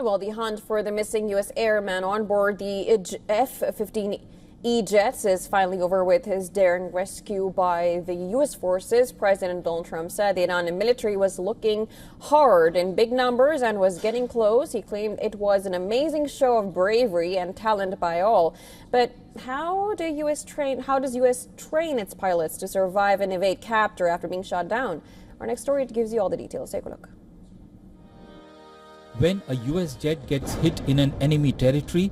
Well, the hunt for the missing U.S. airman on board the F-15E jets is finally over with his daring rescue by the U.S. forces. President Donald Trump said the Iranian military was looking hard in big numbers and was getting close. He claimed it was an amazing show of bravery and talent by all. But how does U.S. train its pilots to survive and evade capture after being shot down? Our next story gives you all the details. Take a look. When a US jet gets hit in an enemy territory,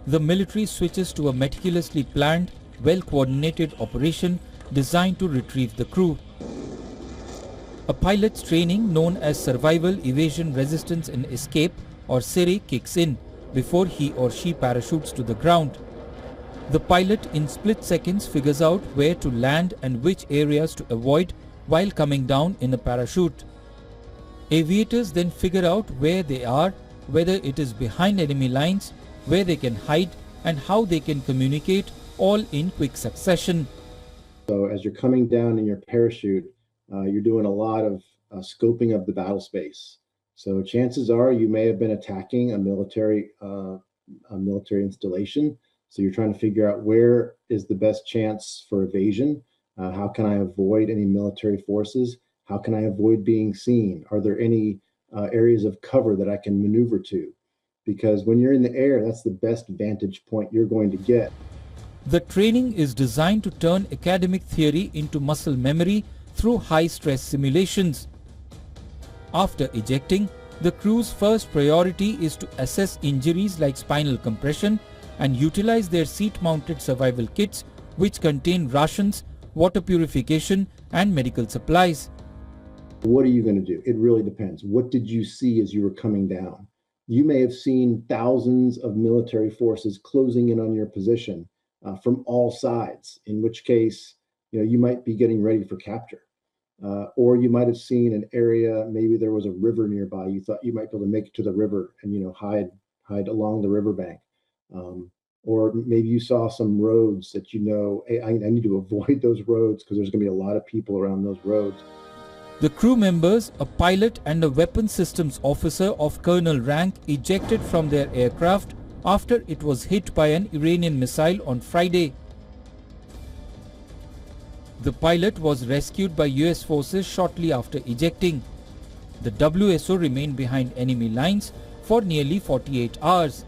the military switches to a meticulously planned, well-coordinated operation designed to retrieve the crew. A pilot's training known as Survival, Evasion, Resistance and Escape or Sere kicks in before he or she parachutes to the ground. The pilot in split seconds figures out where to land and which areas to avoid while coming down in a parachute. Aviators then figure out where they are, whether it is behind enemy lines, where they can hide, and how they can communicate, all in quick succession. So as you're coming down in your parachute, you're doing a lot of scoping of the battle space. So chances are you may have been attacking a military installation. So you're trying to figure out where is the best chance for evasion. How can I avoid any military forces? How can I avoid being seen? Are there any areas of cover that I can maneuver to? Because when you're in the air, that's the best vantage point you're going to get. The training is designed to turn academic theory into muscle memory through high-stress simulations. After ejecting, the crew's first priority is to assess injuries like spinal compression and utilize their seat-mounted survival kits, which contain rations, water purification, and medical supplies. What are you going to do? It really depends. What did you see as you were coming down? You may have seen thousands of military forces closing in on your position from all sides, in which case, you might be getting ready for capture. Or you might have seen an area, maybe there was a river nearby. You thought you might be able to make it to the river and, hide along the riverbank. Or maybe you saw some roads that hey, I need to avoid those roads because there's going to be a lot of people around those roads. The crew members, a pilot and a weapons systems officer of colonel rank, ejected from their aircraft after it was hit by an Iranian missile on Friday. The pilot was rescued by US forces shortly after ejecting. The WSO remained behind enemy lines for nearly 48 hours.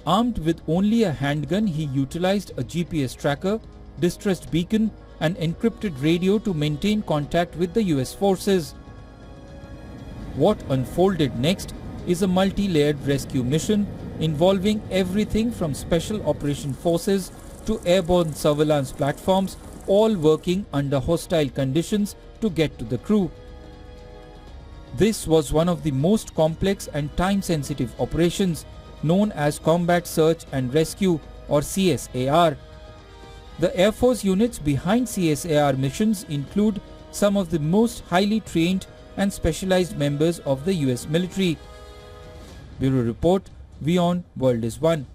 Armed with only a handgun, he utilized a GPS tracker, distress beacon, and encrypted radio to maintain contact with the US forces. What unfolded next is a multi-layered rescue mission involving everything from special operation forces to airborne surveillance platforms, all working under hostile conditions to get to the crew. This was one of the most complex and time-sensitive operations, known as Combat Search and Rescue or CSAR. The Air Force units behind CSAR missions include some of the most highly trained and specialized members of the US military. Bureau Report, WION World is One.